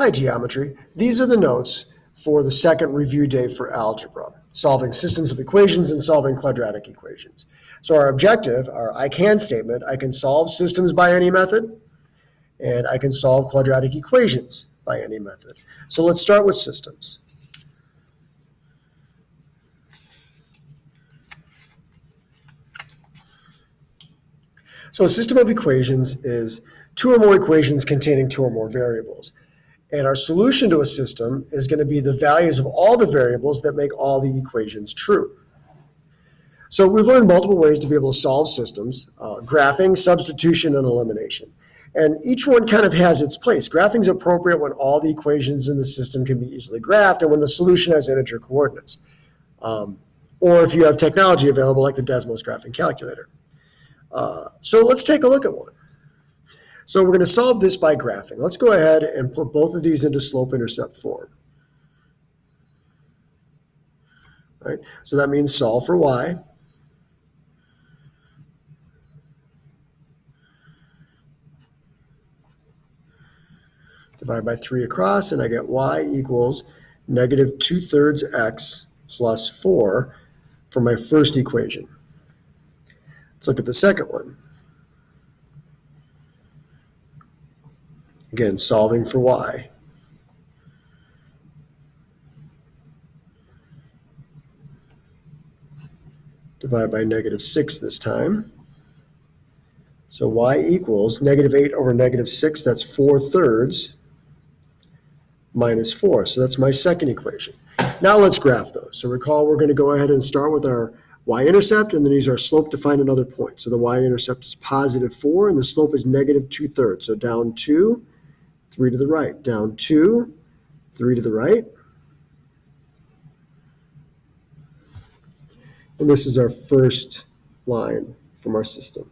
Hi, Geometry. These are the notes for the second review day for algebra, solving systems of equations and solving quadratic equations. So our objective, our I can statement, I can solve systems by any method, and I can solve quadratic equations by any method. So let's start with systems. So a system of equations is two or more equations containing two or more variables. And our solution to a system is going to be the values of all the variables that make all the equations true. So we've learned multiple ways to be able to solve systems, graphing, substitution, and elimination. And each one kind of has its place. Graphing is appropriate when all the equations in the system can be easily graphed and when the solution has integer coordinates. Or if you have technology available like the Desmos graphing calculator. So let's take a look at one. So we're going to solve this by graphing. Let's go ahead and put both of these into slope-intercept form. All right, so that means solve for y. Divide by 3 across, and I get y equals negative 2/3 x plus 4 for my first equation. Let's look at the second one. Again, solving for y. Divide by negative 6 this time. So y equals negative 8 over negative 6, that's 4/3 minus 4. So that's my second equation. Now let's graph those. So recall we're going to go ahead and start with our y-intercept and then use our slope to find another point. So the y-intercept is positive 4 and the slope is negative 2/3. So down 2, 3 to the right. Down 2, 3 to the right. And this is our first line from our system.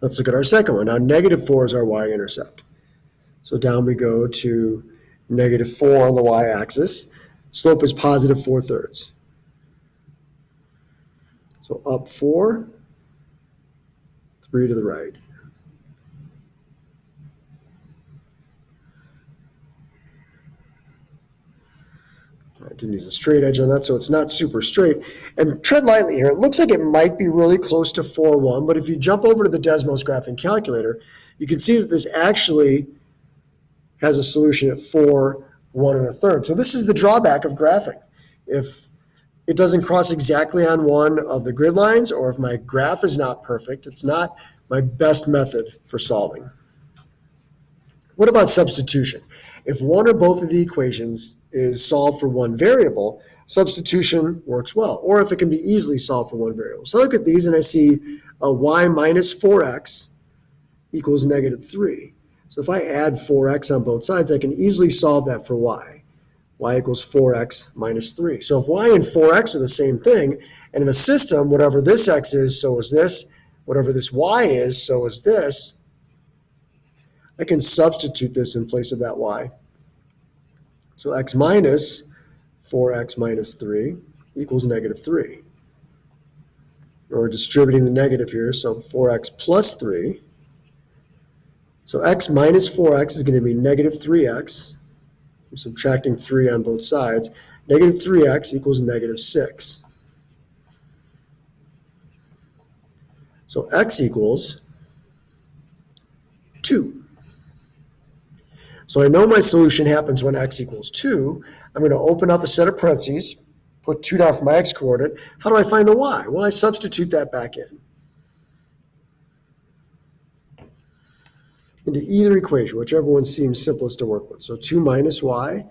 Let's look at our second one. Now, negative 4 is our y-intercept. So down we go to negative 4 on the y-axis. Slope is positive 4/3. So up 4, 3 to the right. I didn't use a straight edge on that, so it's not super straight. And tread lightly here. It looks like it might be really close to 4,1, but if you jump over to the Desmos graphing calculator, you can see that this actually has a solution at 4, 1 1/3. So this is the drawback of graphing. If it doesn't cross exactly on one of the grid lines, or if my graph is not perfect, it's not my best method for solving. What about substitution? If one or both of the equations is solved for one variable, substitution works well, or if it can be easily solved for one variable. So I look at these and I see a y minus 4x equals negative 3. So if I add 4x on both sides, I can easily solve that for y. Y equals 4x minus 3. So if y and 4x are the same thing, and in a system, whatever this x is, so is this. Whatever this y is, so is this. I can substitute this in place of that y. So x minus 4x minus 3 equals negative 3. We're distributing the negative here, so 4x plus 3. So x minus 4x is going to be negative 3x. I'm subtracting 3 on both sides. Negative 3x equals negative 6. So x equals 2. So I know my solution happens when x equals 2. I'm going to open up a set of parentheses, put 2 down for my x-coordinate. How do I find the y? Well, I substitute that back in. Into either equation, whichever one seems simplest to work with. So 2 minus y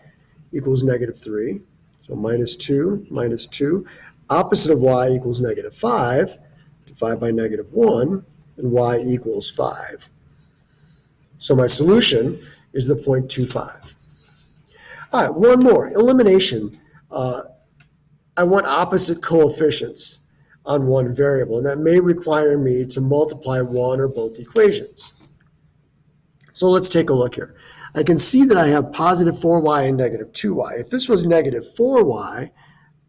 equals negative 3. So minus 2. Opposite of y equals negative 5. Divide by negative 1, and y equals 5. So my solution is the 0.25. All right, one more. Elimination. I want opposite coefficients on one variable, and that may require me to multiply one or both equations. So let's take a look here. I can see that I have positive 4y and negative 2y. If this was negative 4y,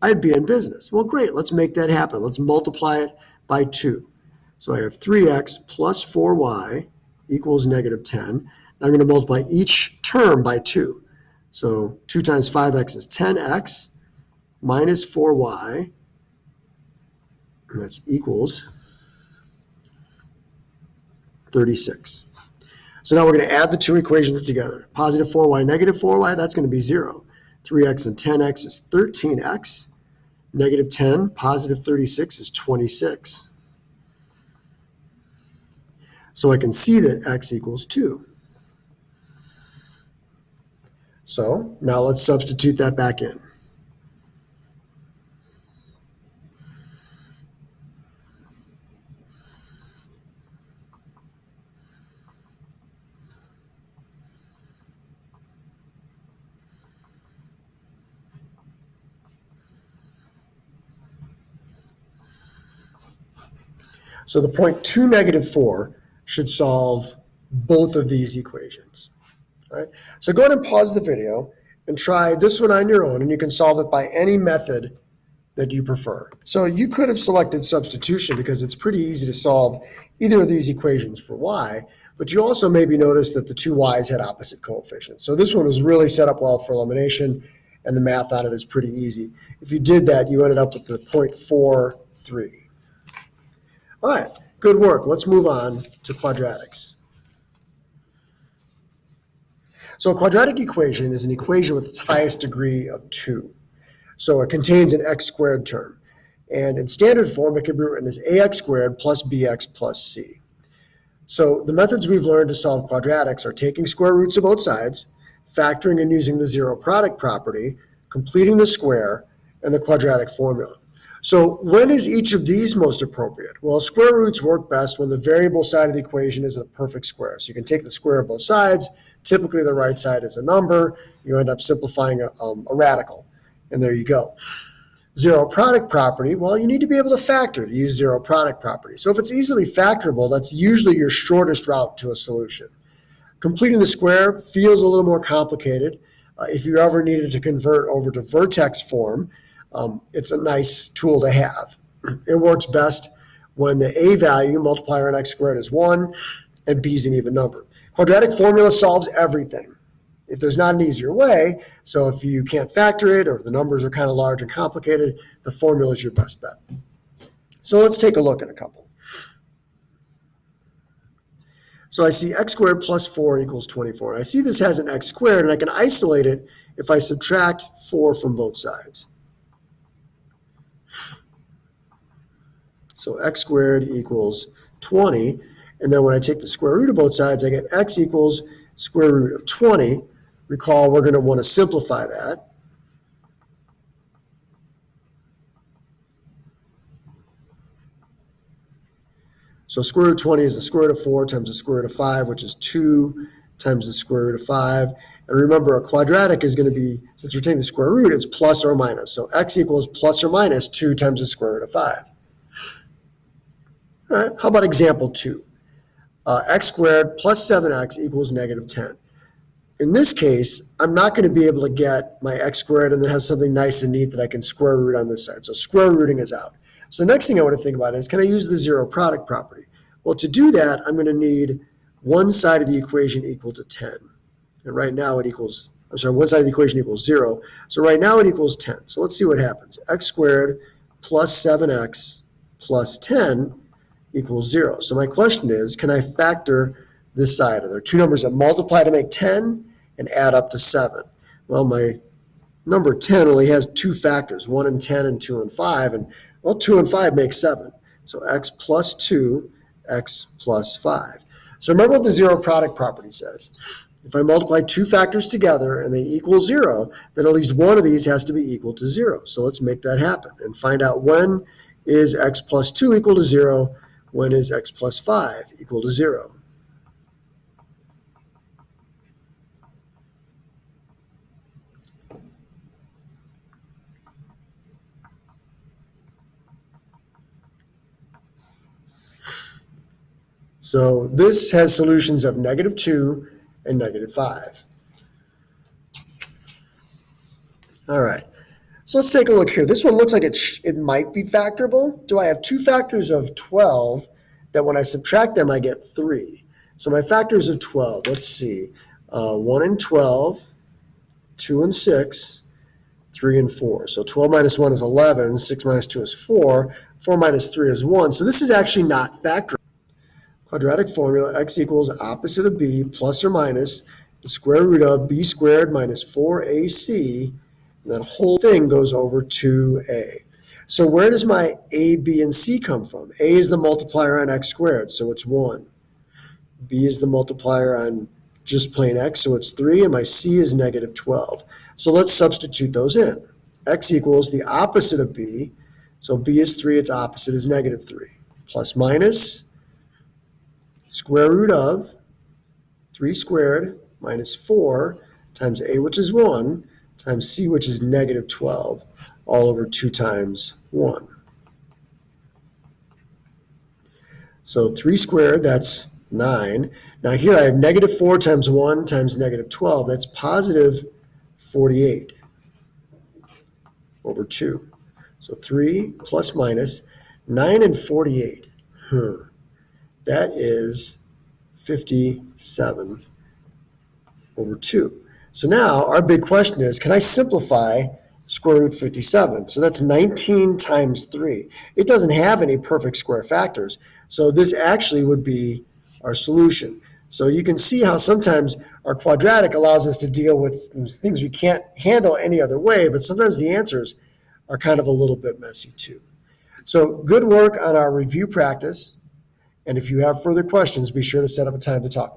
I'd be in business. Well, great. Let's make that happen. Let's multiply it by 2. So I have 3x plus 4y equals negative 10. Now I'm going to multiply each term by 2. So 2 times 5x is 10x minus 4y, and that's equals 36. So now we're going to add the two equations together. Positive 4y, negative 4y, that's going to be 0. 3x and 10x is 13x. Negative 10, positive 36 is 26. So I can see that x equals 2. So now let's substitute that back in. So the point 2, negative 4 should solve both of these equations. Right? So go ahead and pause the video and try this one on your own, and you can solve it by any method that you prefer. So you could have selected substitution because it's pretty easy to solve either of these equations for y, but you also maybe noticed that the two y's had opposite coefficients. So this one was really set up well for elimination, and the math on it is pretty easy. If you did that, you ended up with the 0.43. All right, good work. Let's move on to quadratics. So a quadratic equation is an equation with its highest degree of 2. So it contains an x squared term. And in standard form, it can be written as ax squared plus bx plus c. So the methods we've learned to solve quadratics are taking square roots of both sides, factoring and using the zero product property, completing the square, and the quadratic formula. So when is each of these most appropriate? Well, square roots work best when the variable side of the equation is a perfect square. So you can take the square of both sides. Typically, the right side is a number. You end up simplifying a radical, and there you go. Zero product property, well, you need to be able to factor to use zero product property. So if it's easily factorable, that's usually your shortest route to a solution. Completing the square feels a little more complicated. If you ever needed to convert over to vertex form, it's a nice tool to have. It works best when the a value, multiplier on x squared, is 1, and b is an even number. Quadratic formula solves everything. If there's not an easier way, so if you can't factor it or if the numbers are kind of large and complicated, the formula is your best bet. So let's take a look at a couple. So I see x squared plus 4 equals 24. And I see this has an x squared, and I can isolate it if I subtract 4 from both sides. So x squared equals 20. And then when I take the square root of both sides, I get x equals square root of 20. Recall, we're going to want to simplify that. So square root of 20 is the square root of 4 times the square root of 5, which is 2 times the square root of 5. And remember, a quadratic is going to be, since we're taking the square root, it's plus or minus. So x equals plus or minus 2 times the square root of 5. All right, how about example 2? X squared plus 7x equals negative 10. In this case, I'm not going to be able to get my x squared and then have something nice and neat that I can square root on this side. So square rooting is out. So the next thing I want to think about is, can I use the zero product property? Well, to do that, I'm going to need one side of the equation equal to 10. And right now it equals, one side of the equation equals 0. So right now it equals 10. So let's see what happens. X squared plus 7x plus 10 equals 0. So my question is, can I factor this side? Are there two numbers that multiply to make 10 and add up to 7? Well, my number 10 only has two factors, 1 and 10 and 2 and 5. And, well, 2 and 5 make 7. So x plus 2, x plus 5. So remember what the zero product property says. If I multiply two factors together and they equal 0, then at least one of these has to be equal to 0. So let's make that happen and find out when is x plus 2 equal to 0, when is x plus 5 equal to 0. So this has solutions of negative 2 and negative 5. All right, so let's take a look here. This one looks like it might be factorable. Do I have two factors of 12 that when I subtract them, I get 3? So my factors of 12, let's see, 1 and 12, 2 and 6, 3 and 4. So 12 minus 1 is 11, 6 minus 2 is 4, 4 minus 3 is 1. So this is actually not factoring. Quadratic formula, x equals opposite of b plus or minus the square root of b squared minus 4ac, and that whole thing goes over 2a. So where does my a, b, and c come from? A is the multiplier on x squared, so it's 1. B is the multiplier on just plain x, so it's 3, and my c is negative 12. So let's substitute those in. X equals the opposite of b, so b is 3, its opposite is negative 3, plus minus square root of 3 squared minus 4 times a, which is 1, times c, which is negative 12, all over 2 times 1. So 3 squared, that's 9. Now here I have negative 4 times 1 times negative 12. That's positive 48 over 2. So 3 plus minus 9 and 48. That is 57 over 2. So now our big question is, can I simplify square root 57? So that's 19 times 3. It doesn't have any perfect square factors. So this actually would be our solution. So you can see how sometimes our quadratic allows us to deal with things we can't handle any other way, but sometimes the answers are kind of a little bit messy too. So good work on our review practice. And if you have further questions, be sure to set up a time to talk with me.